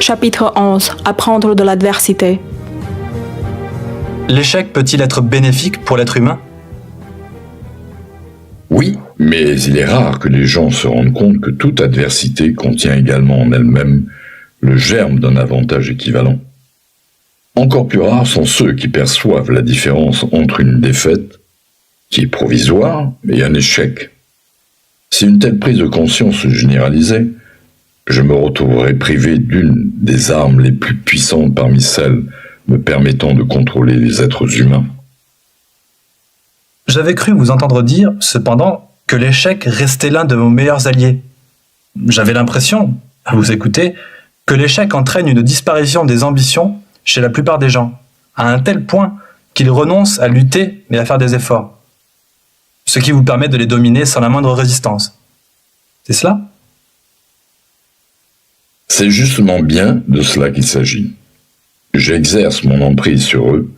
Chapitre 11. Apprendre de l'adversité. L'échec peut-il être bénéfique pour l'être humain ? Oui, mais il est rare que les gens se rendent compte que toute adversité contient également en elle-même le germe d'un avantage équivalent. Encore plus rares sont ceux qui perçoivent la différence entre une défaite, qui est provisoire, et un échec. Si une telle prise de conscience se généralisait, je me retrouverais privé d'une des armes les plus puissantes parmi celles me permettant de contrôler les êtres humains. J'avais cru vous entendre dire, cependant, que l'échec restait l'un de vos meilleurs alliés. J'avais l'impression, à vous écouter, que l'échec entraîne une disparition des ambitions chez la plupart des gens, à un tel point qu'ils renoncent à lutter et à faire des efforts. Ce qui vous permet de les dominer sans la moindre résistance. C'est cela ? C'est justement bien de cela qu'il s'agit. J'exerce mon emprise sur eux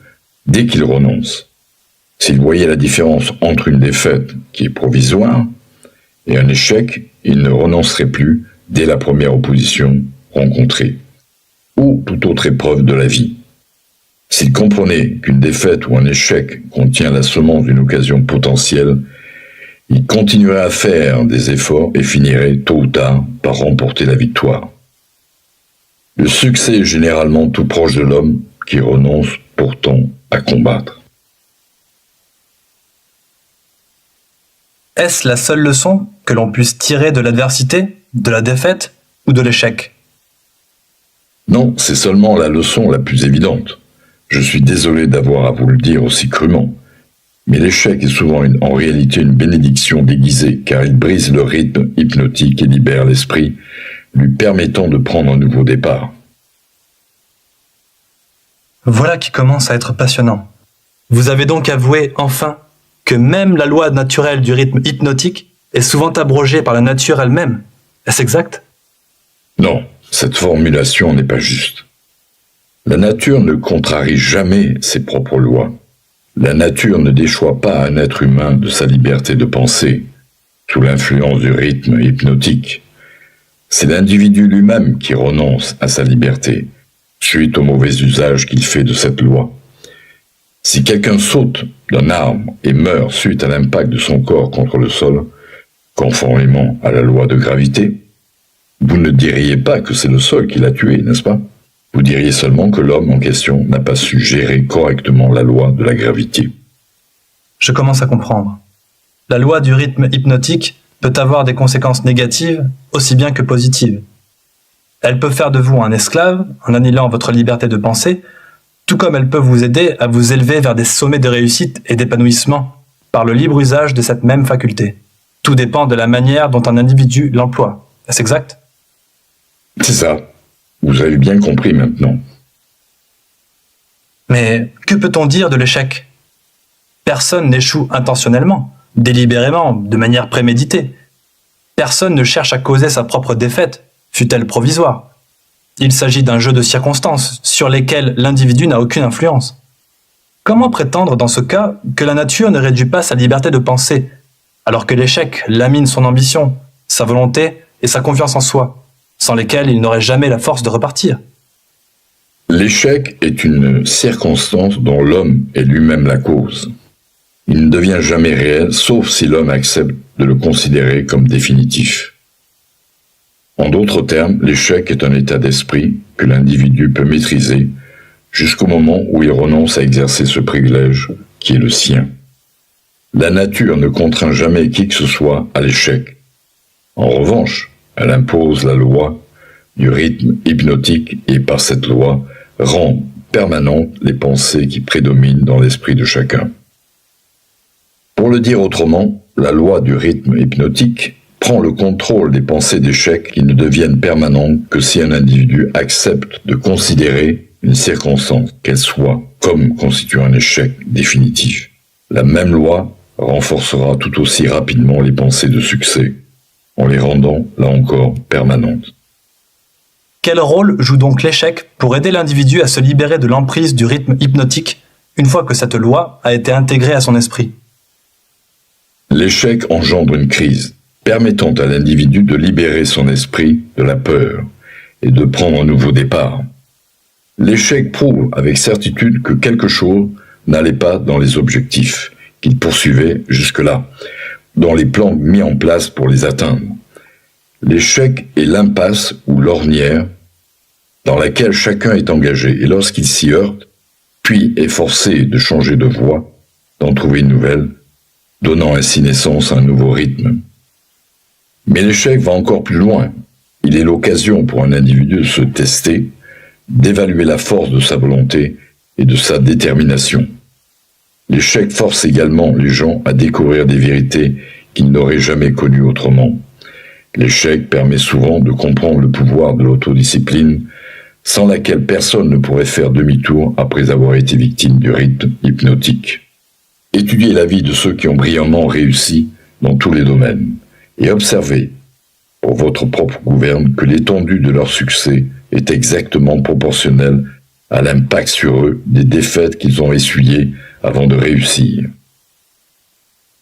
dès qu'ils renoncent. S'ils voyaient la différence entre une défaite qui est provisoire et un échec, ils ne renonceraient plus dès la première opposition rencontrée, ou toute autre épreuve de la vie. S'ils comprenaient qu'une défaite ou un échec contient la semence d'une occasion potentielle, ils continueraient à faire des efforts et finiraient tôt ou tard par remporter la victoire. Le succès est généralement tout proche de l'homme qui renonce pourtant à combattre. Est-ce la seule leçon que l'on puisse tirer de l'adversité, de la défaite ou de l'échec ? Non, c'est seulement la leçon la plus évidente. Je suis désolé d'avoir à vous le dire aussi crûment, mais l'échec est souvent en réalité une bénédiction déguisée, car il brise le rythme hypnotique et libère l'esprit, lui permettant de prendre un nouveau départ. Voilà qui commence à être passionnant. Vous avez donc avoué, enfin, que même la loi naturelle du rythme hypnotique est souvent abrogée par la nature elle-même. Est-ce exact ? Non, cette formulation n'est pas juste. La nature ne contrarie jamais ses propres lois. La nature ne déchoit pas un être humain de sa liberté de penser, sous l'influence du rythme hypnotique. C'est l'individu lui-même qui renonce à sa liberté, suite au mauvais usage qu'il fait de cette loi. Si quelqu'un saute d'un arbre et meurt suite à l'impact de son corps contre le sol, conformément à la loi de gravité, vous ne diriez pas que c'est le sol qui l'a tué, n'est-ce pas ? Vous diriez seulement que l'homme en question n'a pas su gérer correctement la loi de la gravité. Je commence à comprendre. La loi du rythme hypnotique peut avoir des conséquences négatives aussi bien que positives. Elle peut faire de vous un esclave en annihilant votre liberté de penser, tout comme elle peut vous aider à vous élever vers des sommets de réussite et d'épanouissement par le libre usage de cette même faculté. Tout dépend de la manière dont un individu l'emploie. Est-ce exact ? C'est ça. Vous avez bien compris maintenant. Mais que peut-on dire de l'échec ? Personne n'échoue intentionnellement, délibérément, de manière préméditée. Personne ne cherche à causer sa propre défaite, fût-elle provisoire. Il s'agit d'un jeu de circonstances sur lesquelles l'individu n'a aucune influence. Comment prétendre dans ce cas que la nature ne réduit pas sa liberté de penser, alors que l'échec lamine son ambition, sa volonté et sa confiance en soi, sans lesquelles il n'aurait jamais la force de repartir ? L'échec est une circonstance dont l'homme est lui-même la cause. Il ne devient jamais réel, sauf si l'homme accepte de le considérer comme définitif. En d'autres termes, l'échec est un état d'esprit que l'individu peut maîtriser jusqu'au moment où il renonce à exercer ce privilège qui est le sien. La nature ne contraint jamais qui que ce soit à l'échec. En revanche, elle impose la loi du rythme hypnotique et par cette loi rend permanentes les pensées qui prédominent dans l'esprit de chacun. Pour le dire autrement, la loi du rythme hypnotique prend le contrôle des pensées d'échec qui ne deviennent permanentes que si un individu accepte de considérer une circonstance, qu'elle soit, comme constituant un échec définitif. La même loi renforcera tout aussi rapidement les pensées de succès, en les rendant, là encore, permanentes. Quel rôle joue donc l'échec pour aider l'individu à se libérer de l'emprise du rythme hypnotique une fois que cette loi a été intégrée à son esprit ? L'échec engendre une crise, permettant à l'individu de libérer son esprit de la peur et de prendre un nouveau départ. L'échec prouve avec certitude que quelque chose n'allait pas dans les objectifs qu'il poursuivait jusque-là, dans les plans mis en place pour les atteindre. L'échec est l'impasse ou l'ornière dans laquelle chacun est engagé et lorsqu'il s'y heurte, puis est forcé de changer de voie, d'en trouver une nouvelle, donnant ainsi naissance à un nouveau rythme. Mais l'échec va encore plus loin. Il est l'occasion pour un individu de se tester, d'évaluer la force de sa volonté et de sa détermination. L'échec force également les gens à découvrir des vérités qu'ils n'auraient jamais connues autrement. L'échec permet souvent de comprendre le pouvoir de l'autodiscipline, sans laquelle personne ne pourrait faire demi-tour après avoir été victime du rythme hypnotique. Étudiez la vie de ceux qui ont brillamment réussi dans tous les domaines et observez, pour votre propre gouverne, que l'étendue de leur succès est exactement proportionnelle à l'impact sur eux des défaites qu'ils ont essuyées avant de réussir.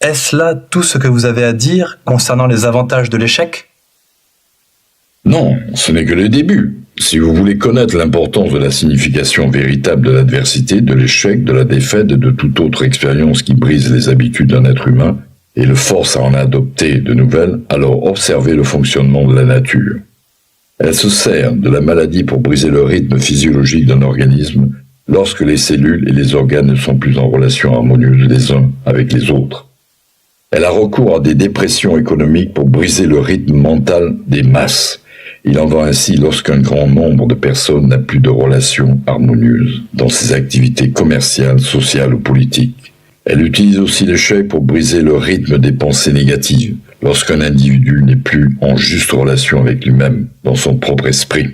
Est-ce là tout ce que vous avez à dire concernant les avantages de l'échec ? Non, ce n'est que le début. Si vous voulez connaître l'importance de la signification véritable de l'adversité, de l'échec, de la défaite et de toute autre expérience qui brise les habitudes d'un être humain et le force à en adopter de nouvelles, alors observez le fonctionnement de la nature. Elle se sert de la maladie pour briser le rythme physiologique d'un organisme lorsque les cellules et les organes ne sont plus en relation harmonieuse les uns avec les autres. Elle a recours à des dépressions économiques pour briser le rythme mental des masses. Il en va ainsi lorsqu'un grand nombre de personnes n'a plus de relations harmonieuses dans ses activités commerciales, sociales ou politiques. Elle utilise aussi l'échec pour briser le rythme des pensées négatives, lorsqu'un individu n'est plus en juste relation avec lui-même dans son propre esprit.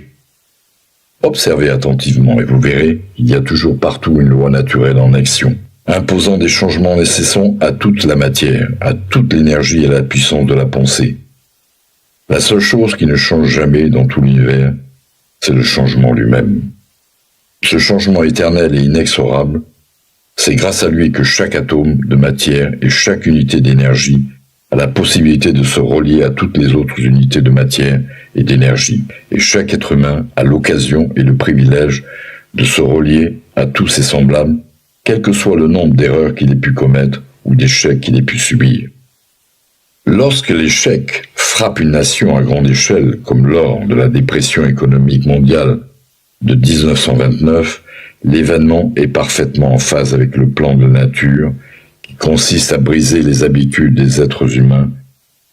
Observez attentivement et vous verrez qu'il y a toujours partout une loi naturelle en action, imposant des changements nécessaires à toute la matière, à toute l'énergie et à la puissance de la pensée. La seule chose qui ne change jamais dans tout l'univers, c'est le changement lui-même. Ce changement éternel et inexorable, c'est grâce à lui que chaque atome de matière et chaque unité d'énergie a la possibilité de se relier à toutes les autres unités de matière et d'énergie. Et chaque être humain a l'occasion et le privilège de se relier à tous ses semblables, quel que soit le nombre d'erreurs qu'il ait pu commettre ou d'échecs qu'il ait pu subir. Lorsque l'échec frappe une nation à grande échelle, comme lors de la dépression économique mondiale de 1929, l'événement est parfaitement en phase avec le plan de la nature qui consiste à briser les habitudes des êtres humains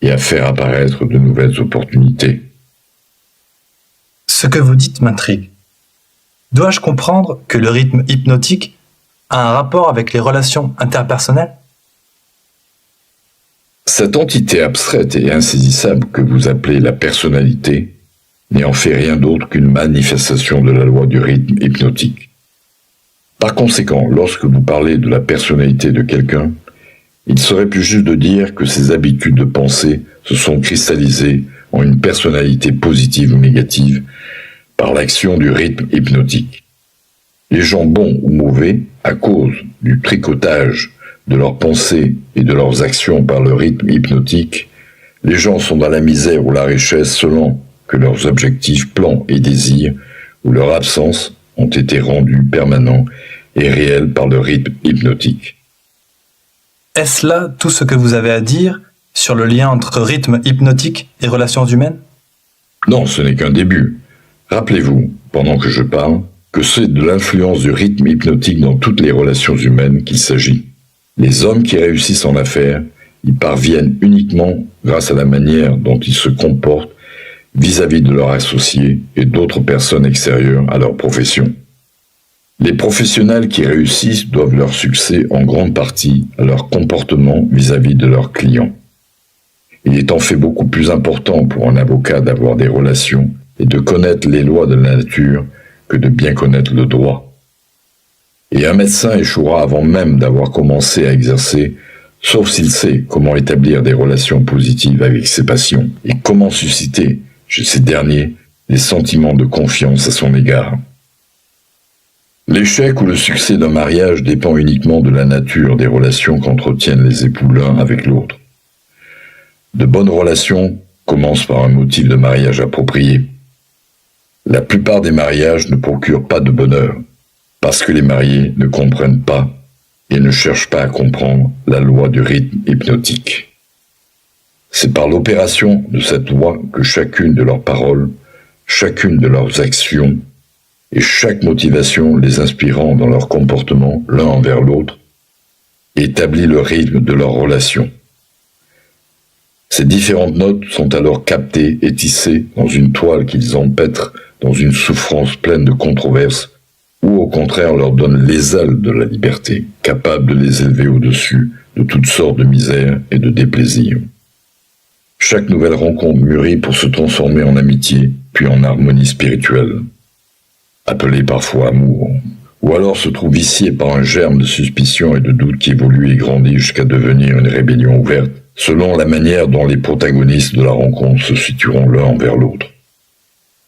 et à faire apparaître de nouvelles opportunités. Ce que vous dites m'intrigue. Dois-je comprendre que le rythme hypnotique a un rapport avec les relations interpersonnelles ? Cette entité abstraite et insaisissable que vous appelez la personnalité n'est en fait rien d'autre qu'une manifestation de la loi du rythme hypnotique. Par conséquent, lorsque vous parlez de la personnalité de quelqu'un, il serait plus juste de dire que ses habitudes de pensée se sont cristallisées en une personnalité positive ou négative par l'action du rythme hypnotique. Les gens bons ou mauvais, à cause du tricotage de leurs pensées et de leurs actions par le rythme hypnotique, les gens sont dans la misère ou la richesse selon que leurs objectifs, plans et désirs ou leur absence ont été rendus permanents et réels par le rythme hypnotique. Est-ce là tout ce que vous avez à dire sur le lien entre rythme hypnotique et relations humaines ? Non, ce n'est qu'un début. Rappelez-vous, pendant que je parle, que c'est de l'influence du rythme hypnotique dans toutes les relations humaines qu'il s'agit. Les hommes qui réussissent en affaires y parviennent uniquement grâce à la manière dont ils se comportent vis-à-vis de leurs associés et d'autres personnes extérieures à leur profession. Les professionnels qui réussissent doivent leur succès en grande partie à leur comportement vis-à-vis de leurs clients. Il est en fait beaucoup plus important pour un avocat d'avoir des relations et de connaître les lois de la nature que de bien connaître le droit. Et un médecin échouera avant même d'avoir commencé à exercer, sauf s'il sait comment établir des relations positives avec ses patients et comment susciter chez ces derniers des sentiments de confiance à son égard. L'échec ou le succès d'un mariage dépend uniquement de la nature des relations qu'entretiennent les époux l'un avec l'autre. De bonnes relations commencent par un motif de mariage approprié. La plupart des mariages ne procurent pas de bonheur, parce que les mariés ne comprennent pas et ne cherchent pas à comprendre la loi du rythme hypnotique. C'est par l'opération de cette loi que chacune de leurs paroles, chacune de leurs actions et chaque motivation les inspirant dans leur comportement l'un envers l'autre établit le rythme de leur relation. Ces différentes notes sont alors captées et tissées dans une toile qu'ils empêtrent dans une souffrance pleine de controverses ou au contraire leur donnent les ailes de la liberté, capables de les élever au-dessus de toutes sortes de misères et de déplaisirs. Chaque nouvelle rencontre mûrit pour se transformer en amitié, puis en harmonie spirituelle, appelée parfois amour, ou alors se trouve viciée par un germe de suspicion et de doute qui évolue et grandit jusqu'à devenir une rébellion ouverte, selon la manière dont les protagonistes de la rencontre se situeront l'un envers l'autre.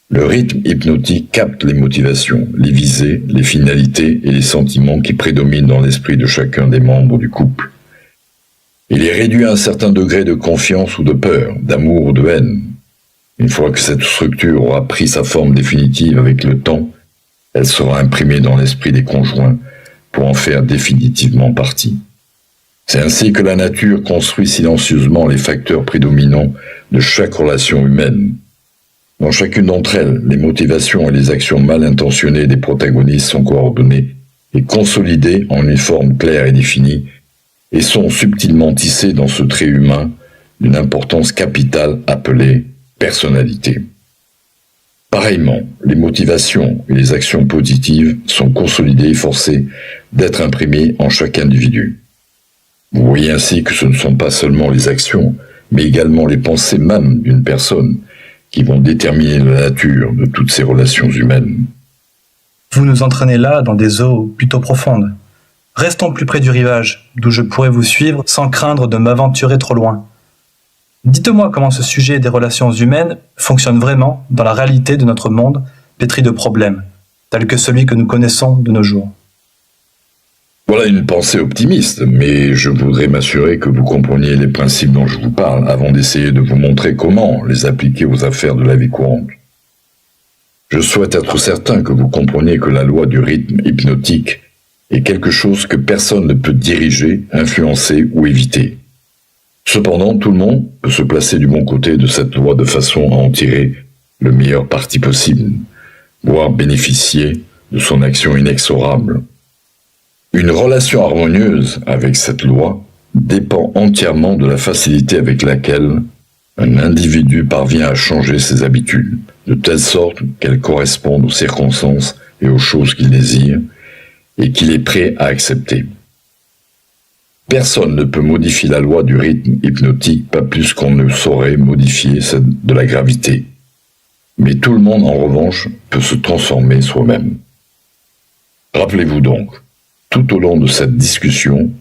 Le rythme hypnotique capte les motivations, les visées, les finalités et les sentiments qui prédominent dans l'esprit de chacun des membres du couple. Il est réduit à un certain degré de confiance ou de peur, d'amour ou de haine. Une fois que cette structure aura pris sa forme définitive avec le temps, elle sera imprimée dans l'esprit des conjoints pour en faire définitivement partie. C'est ainsi que la nature construit silencieusement les facteurs prédominants de chaque relation humaine. Dans chacune d'entre elles, les motivations et les actions mal intentionnées des protagonistes sont coordonnées et consolidées en une forme claire et définie, et sont subtilement tissées dans ce trait humain d'une importance capitale appelée personnalité. Pareillement, les motivations et les actions positives sont consolidées et forcées d'être imprimées en chaque individu. Vous voyez ainsi que ce ne sont pas seulement les actions, mais également les pensées même d'une personne qui vont déterminer la nature de toutes ces relations humaines. Vous nous entraînez là dans des eaux plutôt profondes. Restons plus près du rivage, d'où je pourrais vous suivre sans craindre de m'aventurer trop loin. Dites-moi comment ce sujet des relations humaines fonctionne vraiment dans la réalité de notre monde pétri de problèmes, tel que celui que nous connaissons de nos jours. Voilà une pensée optimiste, mais je voudrais m'assurer que vous compreniez les principes dont je vous parle avant d'essayer de vous montrer comment les appliquer aux affaires de la vie courante. Je souhaite être certain que vous compreniez que la loi du rythme hypnotique est quelque chose que personne ne peut diriger, influencer ou éviter. Cependant, tout le monde peut se placer du bon côté de cette loi de façon à en tirer le meilleur parti possible, voire bénéficier de son action inexorable. Une relation harmonieuse avec cette loi dépend entièrement de la facilité avec laquelle un individu parvient à changer ses habitudes, de telle sorte qu'elles correspondent aux circonstances et aux choses qu'il désire, et qu'il est prêt à accepter. Personne ne peut modifier la loi du rythme hypnotique, pas plus qu'on ne saurait modifier celle de la gravité. Mais tout le monde, en revanche, peut se transformer soi-même. Rappelez-vous donc, tout au long de cette discussion,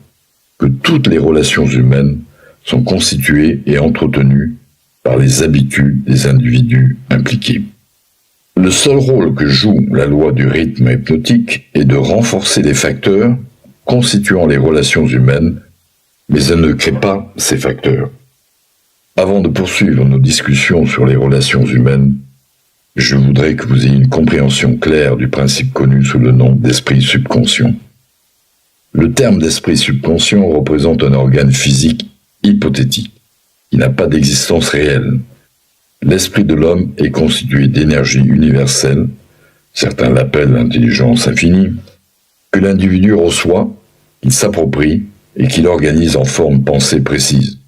que toutes les relations humaines sont constituées et entretenues par les habitudes des individus impliqués. Le seul rôle que joue la loi du rythme hypnotique est de renforcer les facteurs constituant les relations humaines, mais elle ne crée pas ces facteurs. Avant de poursuivre nos discussions sur les relations humaines, je voudrais que vous ayez une compréhension claire du principe connu sous le nom d'esprit subconscient. Le terme d'esprit subconscient représente un organe physique hypothétique, qui n'a pas d'existence réelle. L'esprit de l'homme est constitué d'énergie universelle, certains l'appellent l'intelligence infinie, que l'individu reçoit, qu'il s'approprie et qu'il organise en forme pensée précise,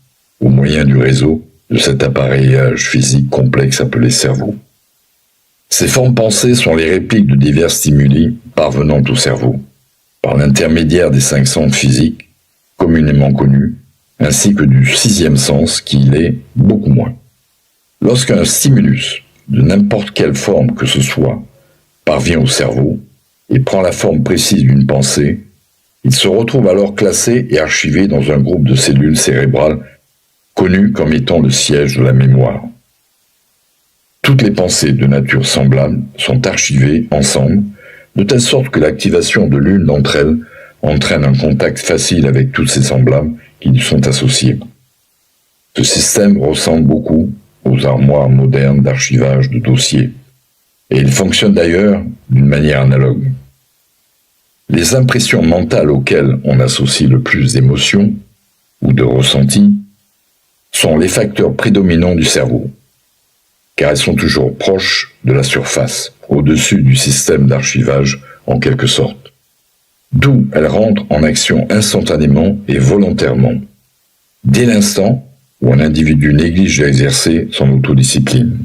au moyen du réseau de cet appareillage physique complexe appelé cerveau. Ces formes pensées sont les répliques de divers stimuli parvenant au cerveau, par l'intermédiaire des 5 sens physiques, communément connus, ainsi que du 6e sens qui l'est beaucoup moins. Lorsqu'un stimulus, de n'importe quelle forme que ce soit, parvient au cerveau et prend la forme précise d'une pensée, il se retrouve alors classé et archivé dans un groupe de cellules cérébrales connu comme étant le siège de la mémoire. Toutes les pensées de nature semblable sont archivées ensemble, de telle sorte que l'activation de l'une d'entre elles entraîne un contact facile avec toutes ces semblables qui lui sont associées. Ce système ressemble beaucoup aux armoires modernes d'archivage de dossiers. Et il fonctionne d'ailleurs d'une manière analogue. Les impressions mentales auxquelles on associe le plus d'émotions ou de ressentis sont les facteurs prédominants du cerveau, car elles sont toujours proches de la surface, au-dessus du système d'archivage en quelque sorte. D'où elles rentrent en action instantanément et volontairement, dès l'instant où un individu néglige d'exercer son autodiscipline.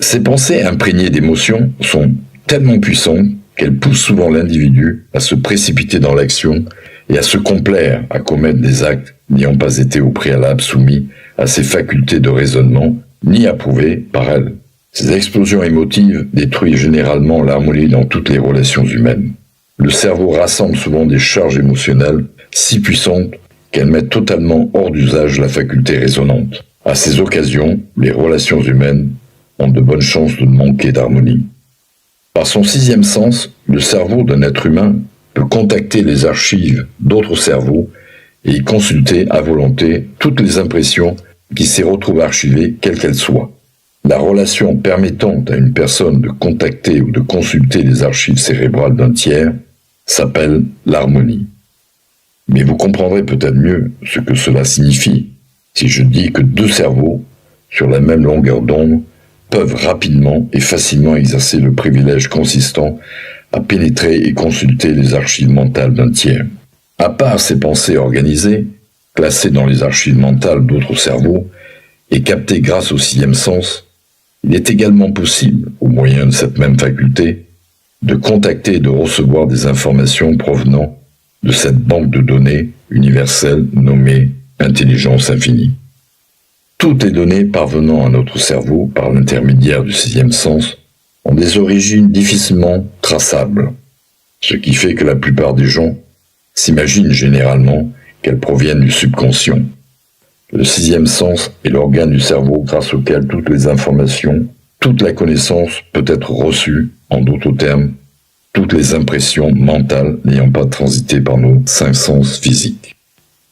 Ces pensées imprégnées d'émotions sont tellement puissantes qu'elles poussent souvent l'individu à se précipiter dans l'action et à se complaire à commettre des actes n'ayant pas été au préalable soumis à ses facultés de raisonnement ni approuvés par elles. Ces explosions émotives détruisent généralement l'harmonie dans toutes les relations humaines. Le cerveau rassemble souvent des charges émotionnelles si puissantes qu'elles mettent totalement hors d'usage la faculté raisonnante. À ces occasions, les relations humaines ont de bonnes chances de manquer d'harmonie. Par son sixième sens, le cerveau d'un être humain peut contacter les archives d'autres cerveaux et y consulter à volonté toutes les impressions qui s'y retrouvent archivées, quelles qu'elles soient. La relation permettant à une personne de contacter ou de consulter les archives cérébrales d'un tiers s'appelle l'harmonie. Mais vous comprendrez peut-être mieux ce que cela signifie si je dis que deux cerveaux, sur la même longueur d'onde, peuvent rapidement et facilement exercer le privilège consistant à pénétrer et consulter les archives mentales d'un tiers. À part ces pensées organisées, classées dans les archives mentales d'autres cerveaux et captées grâce au sixième sens, il est également possible, au moyen de cette même faculté, de contacter et de recevoir des informations provenant de cette banque de données universelle nommée intelligence infinie. Toutes les données parvenant à notre cerveau par l'intermédiaire du sixième sens ont des origines difficilement traçables, ce qui fait que la plupart des gens s'imaginent généralement qu'elles proviennent du subconscient. Le sixième sens est l'organe du cerveau grâce auquel toutes les informations, toute la connaissance peut être reçue, en d'autres termes, toutes les impressions mentales n'ayant pas transité par nos cinq sens physiques.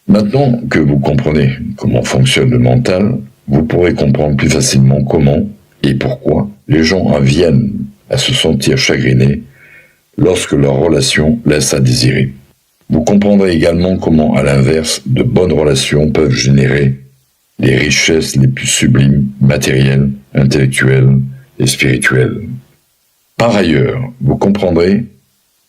Maintenant que vous comprenez comment fonctionne le mental, vous pourrez comprendre plus facilement comment et pourquoi les gens en viennent à se sentir chagrinés lorsque leur relation laisse à désirer. Vous comprendrez également comment, à l'inverse, de bonnes relations peuvent générer les richesses les plus sublimes, matérielles, intellectuelles et spirituelles. Par ailleurs, vous comprendrez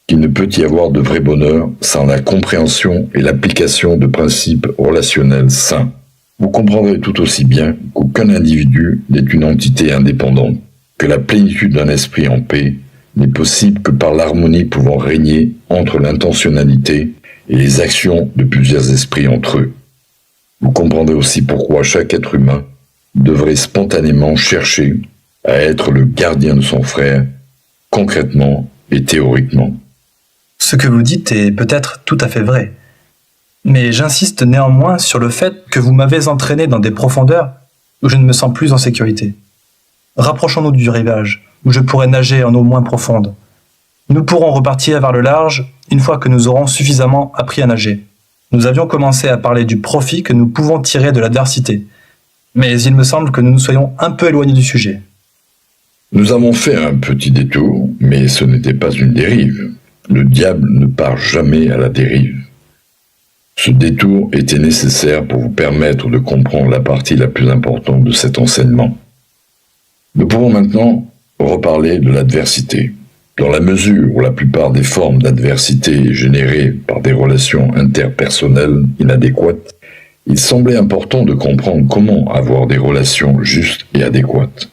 qu'il ne peut y avoir de vrai bonheur sans la compréhension et l'application de principes relationnels sains. Vous comprendrez tout aussi bien qu'aucun individu n'est une entité indépendante, que la plénitude d'un esprit en paix n'est possible que par l'harmonie pouvant régner entre l'intentionnalité et les actions de plusieurs esprits entre eux. Vous comprendrez aussi pourquoi chaque être humain devrait spontanément chercher à être le gardien de son frère, concrètement et théoriquement. Ce que vous dites est peut-être tout à fait vrai. Mais j'insiste néanmoins sur le fait que vous m'avez entraîné dans des profondeurs où je ne me sens plus en sécurité. Rapprochons-nous du rivage, où je pourrai nager en eau moins profonde. Nous pourrons repartir vers le large une fois que nous aurons suffisamment appris à nager. Nous avions commencé à parler du profit que nous pouvons tirer de l'adversité, mais il me semble que nous nous soyons un peu éloignés du sujet. Nous avons fait un petit détour, mais ce n'était pas une dérive. Le diable ne part jamais à la dérive. Ce détour était nécessaire pour vous permettre de comprendre la partie la plus importante de cet enseignement. Nous pouvons maintenant reparler de l'adversité. Dans la mesure où la plupart des formes d'adversité générées par des relations interpersonnelles inadéquates, il semblait important de comprendre comment avoir des relations justes et adéquates.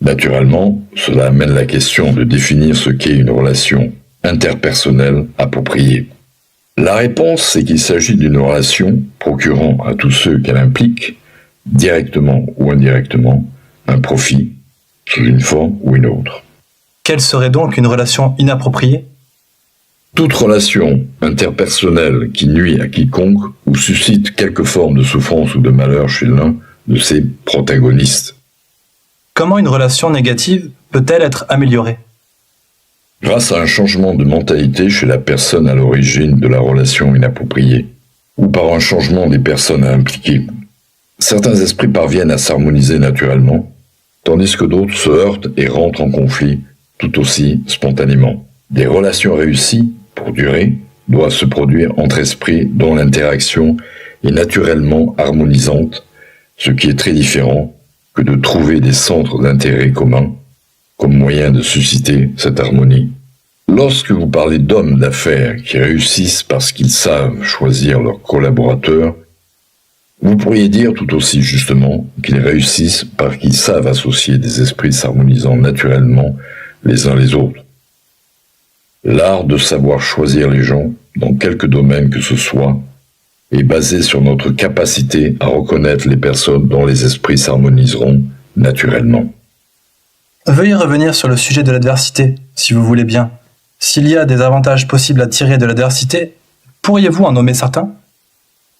Naturellement, cela amène la question de définir ce qu'est une relation interpersonnelle appropriée. La réponse, c'est qu'il s'agit d'une relation procurant à tous ceux qu'elle implique, directement ou indirectement, un profit, sous une forme ou une autre. Quelle serait donc une relation inappropriée ? Toute relation interpersonnelle qui nuit à quiconque ou suscite quelque forme de souffrance ou de malheur chez l'un de ses protagonistes. Comment une relation négative peut-elle être améliorée ? Grâce à un changement de mentalité chez la personne à l'origine de la relation inappropriée, ou par un changement des personnes à impliquer. Certains esprits parviennent à s'harmoniser naturellement, tandis que d'autres se heurtent et rentrent en conflit tout aussi spontanément. Des relations réussies, pour durer, doivent se produire entre esprits dont l'interaction est naturellement harmonisante, ce qui est très différent que de trouver des centres d'intérêt communs comme moyen de susciter cette harmonie. Lorsque vous parlez d'hommes d'affaires qui réussissent parce qu'ils savent choisir leurs collaborateurs, vous pourriez dire tout aussi justement qu'ils réussissent parce qu'ils savent associer des esprits s'harmonisant naturellement les uns les autres. L'art de savoir choisir les gens, dans quelque domaine que ce soit, est basé sur notre capacité à reconnaître les personnes dont les esprits s'harmoniseront naturellement. Veuillez revenir sur le sujet de l'adversité, si vous voulez bien. S'il y a des avantages possibles à tirer de l'adversité, pourriez-vous en nommer certains ?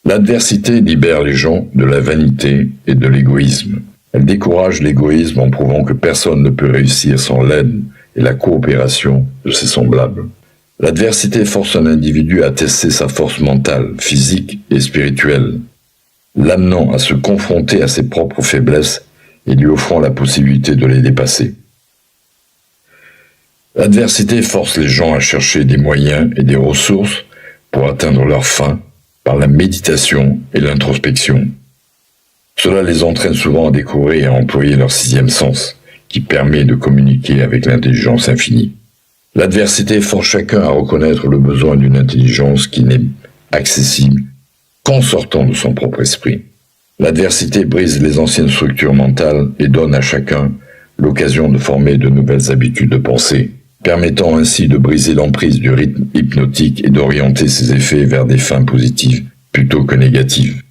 L'adversité libère les gens de la vanité et de l'égoïsme. Elle décourage l'égoïsme en prouvant que personne ne peut réussir sans l'aide et la coopération de ses semblables. L'adversité force un individu à tester sa force mentale, physique et spirituelle, l'amenant à se confronter à ses propres faiblesses et lui offrant la possibilité de les dépasser. L'adversité force les gens à chercher des moyens et des ressources pour atteindre leurs fins par la méditation et l'introspection. Cela les entraîne souvent à découvrir et à employer leur sixième sens, qui permet de communiquer avec l'intelligence infinie. L'adversité force chacun à reconnaître le besoin d'une intelligence qui n'est accessible qu'en sortant de son propre esprit. L'adversité brise les anciennes structures mentales et donne à chacun l'occasion de former de nouvelles habitudes de pensée, permettant ainsi de briser l'emprise du rythme hypnotique et d'orienter ses effets vers des fins positives plutôt que négatives.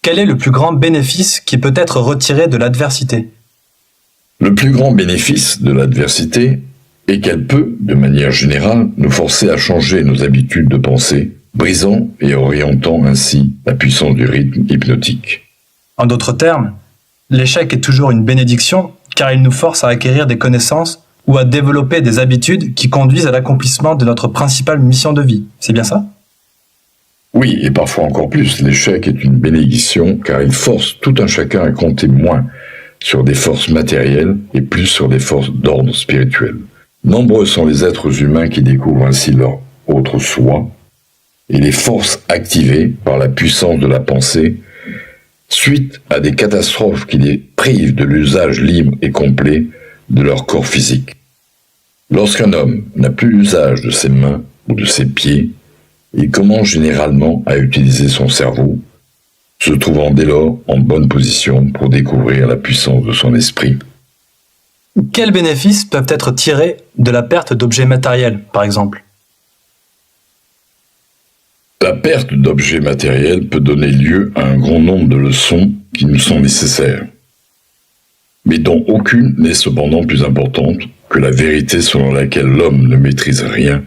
Quel est le plus grand bénéfice qui peut être retiré de l'adversité ? Le plus grand bénéfice de l'adversité est qu'elle peut, de manière générale, nous forcer à changer nos habitudes de pensée, brisant et orientant ainsi la puissance du rythme hypnotique. En d'autres termes, l'échec est toujours une bénédiction car il nous force à acquérir des connaissances ou à développer des habitudes qui conduisent à l'accomplissement de notre principale mission de vie. C'est bien ça ? Oui, et parfois encore plus, l'échec est une bénédiction car il force tout un chacun à compter moins sur des forces matérielles et plus sur des forces d'ordre spirituel. Nombreux sont les êtres humains qui découvrent ainsi leur autre soi et les forces activées par la puissance de la pensée suite à des catastrophes qui les privent de l'usage libre et complet de leur corps physique. Lorsqu'un homme n'a plus l'usage de ses mains ou de ses pieds, il commence généralement à utiliser son cerveau, se trouvant dès lors en bonne position pour découvrir la puissance de son esprit. Quels bénéfices peuvent être tirés de la perte d'objets matériels, par exemple ? La perte d'objets matériels peut donner lieu à un grand nombre de leçons qui nous sont nécessaires, mais dont aucune n'est cependant plus importante que la vérité selon laquelle l'homme ne maîtrise rien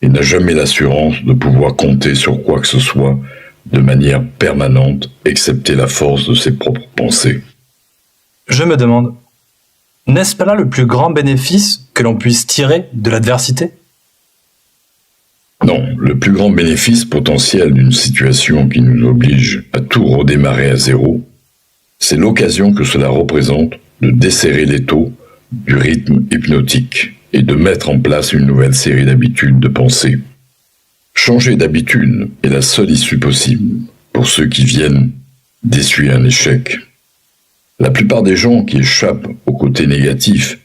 et n'a jamais l'assurance de pouvoir compter sur quoi que ce soit de manière permanente, excepté la force de ses propres pensées. Je me demande, n'est-ce pas là le plus grand bénéfice que l'on puisse tirer de l'adversité ? Non, le plus grand bénéfice potentiel d'une situation qui nous oblige à tout redémarrer à zéro, c'est l'occasion que cela représente de desserrer l'étau du rythme hypnotique et de mettre en place une nouvelle série d'habitudes de pensée. Changer d'habitude est la seule issue possible pour ceux qui viennent d'essuyer un échec. La plupart des gens qui échappent au côté négatif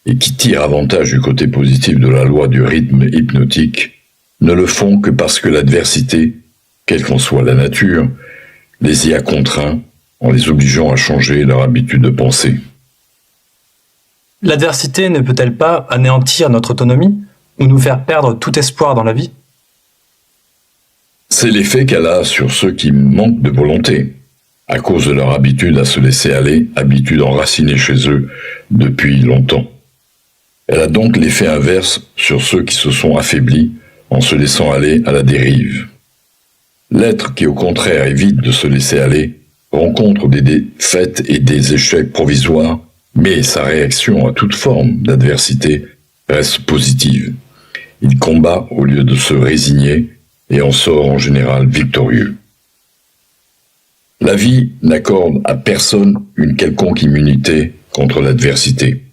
et qui tirent avantage du côté positif de la loi du rythme hypnotique ne le font que parce que l'adversité, quelle qu'en soit la nature, les y a contraints en les obligeant à changer leur habitude de pensée. L'adversité ne peut-elle pas anéantir notre autonomie ou nous faire perdre tout espoir dans la vie ? C'est l'effet qu'elle a sur ceux qui manquent de volonté, à cause de leur habitude à se laisser aller, habitude enracinée chez eux depuis longtemps. Elle a donc l'effet inverse sur ceux qui se sont affaiblis en se laissant aller à la dérive. L'être qui au contraire évite de se laisser aller rencontre des défaites et des échecs provisoires, mais sa réaction à toute forme d'adversité reste positive. Il combat au lieu de se résigner et en sort en général victorieux. La vie n'accorde à personne une quelconque immunité contre l'adversité.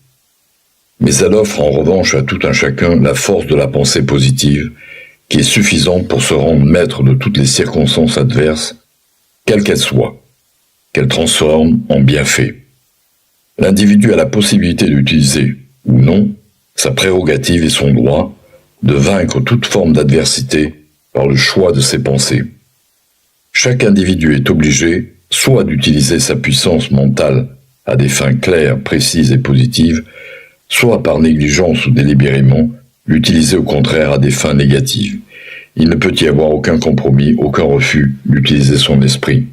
Mais elle offre en revanche à tout un chacun la force de la pensée positive, qui est suffisante pour se rendre maître de toutes les circonstances adverses, quelles qu'elles soient, qu'elles transforment en bienfaits. L'individu a la possibilité d'utiliser, ou non, sa prérogative et son droit de vaincre toute forme d'adversité par le choix de ses pensées. Chaque individu est obligé soit d'utiliser sa puissance mentale à des fins claires, précises et positives, soit par négligence ou délibérément, l'utiliser au contraire à des fins négatives. Il ne peut y avoir aucun compromis, aucun refus d'utiliser son esprit.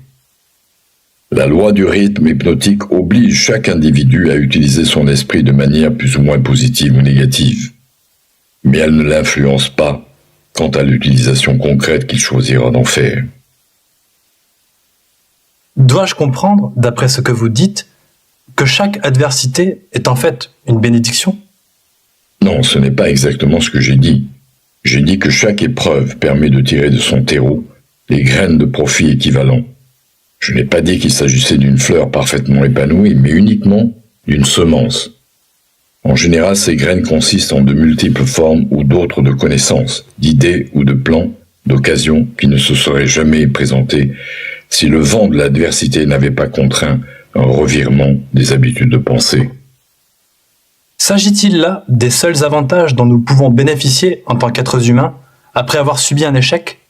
La loi du rythme hypnotique oblige chaque individu à utiliser son esprit de manière plus ou moins positive ou négative. Mais elle ne l'influence pas quant à l'utilisation concrète qu'il choisira d'en faire. Dois-je comprendre, d'après ce que vous dites, que chaque adversité est en fait une bénédiction? Non, ce n'est pas exactement ce que j'ai dit. J'ai dit que chaque épreuve permet de tirer de son terreau les graines de profit équivalents. Je n'ai pas dit qu'il s'agissait d'une fleur parfaitement épanouie, mais uniquement d'une semence. En général, ces graines consistent en de multiples formes ou d'autres de connaissances, d'idées ou de plans, d'occasions qui ne se seraient jamais présentées si le vent de l'adversité n'avait pas contraint un revirement des habitudes de pensée. S'agit-il là des seuls avantages dont nous pouvons bénéficier en tant qu'êtres humains après avoir subi un échec?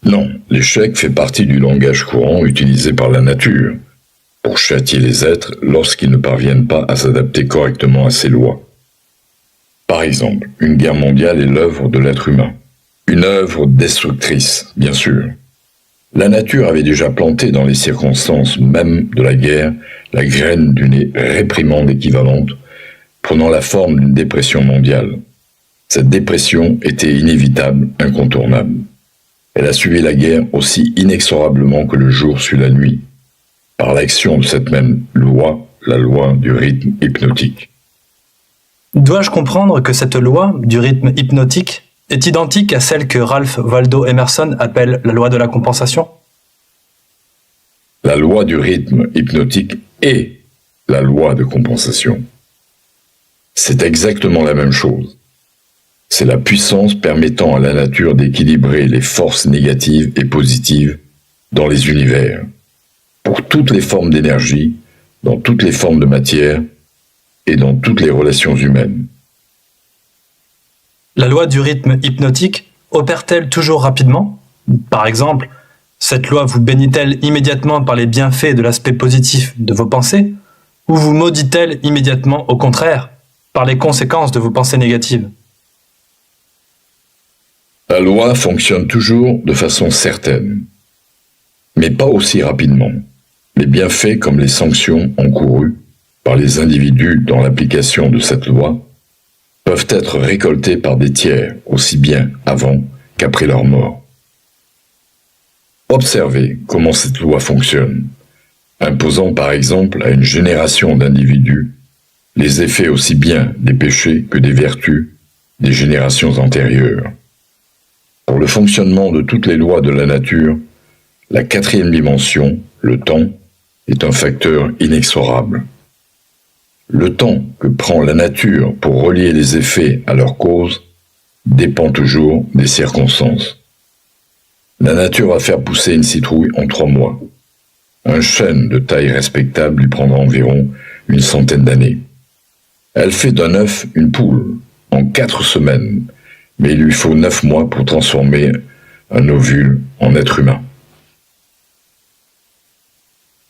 Non, l'échec fait partie du langage courant utilisé par la nature pour châtier les êtres lorsqu'ils ne parviennent pas à s'adapter correctement à ses lois. Par exemple, une guerre mondiale est l'œuvre de l'être humain. Une œuvre destructrice, bien sûr. La nature avait déjà planté dans les circonstances même de la guerre la graine d'une réprimande équivalente, prenant la forme d'une dépression mondiale. Cette dépression était inévitable, incontournable. Elle a suivi la guerre aussi inexorablement que le jour suit la nuit, par l'action de cette même loi, la loi du rythme hypnotique. Dois-je comprendre que cette loi du rythme hypnotique est identique à celle que Ralph Waldo Emerson appelle la loi de la compensation? La loi du rythme hypnotique est la loi de compensation. C'est exactement la même chose. C'est la puissance permettant à la nature d'équilibrer les forces négatives et positives dans les univers, pour toutes les formes d'énergie, dans toutes les formes de matière et dans toutes les relations humaines. La loi du rythme hypnotique opère-t-elle toujours rapidement? Par exemple, cette loi vous bénit-elle immédiatement par les bienfaits de l'aspect positif de vos pensées, ou vous maudit-elle immédiatement, au contraire, par les conséquences de vos pensées négatives? La loi fonctionne toujours de façon certaine, mais pas aussi rapidement. Les bienfaits comme les sanctions encourues par les individus dans l'application de cette loi peuvent être récoltés par des tiers aussi bien avant qu'après leur mort. Observez comment cette loi fonctionne, imposant par exemple à une génération d'individus les effets aussi bien des péchés que des vertus des générations antérieures. Pour le fonctionnement de toutes les lois de la nature, la quatrième dimension, le temps, est un facteur inexorable. Le temps que prend la nature pour relier les effets à leur cause dépend toujours des circonstances. La nature va faire pousser une citrouille en 3 mois. Un chêne de taille respectable lui prendra environ une centaine d'années. Elle fait d'un œuf une poule en 4 semaines, mais il lui faut 9 mois pour transformer un ovule en être humain.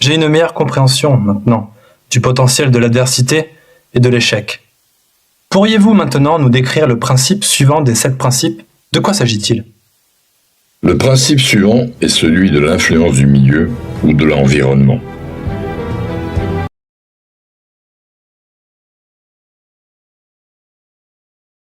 J'ai une meilleure compréhension maintenant du potentiel de l'adversité et de l'échec. Pourriez-vous maintenant nous décrire le principe suivant des 7 principes? De quoi s'agit-il? Le principe suivant est celui de l'influence du milieu ou de l'environnement.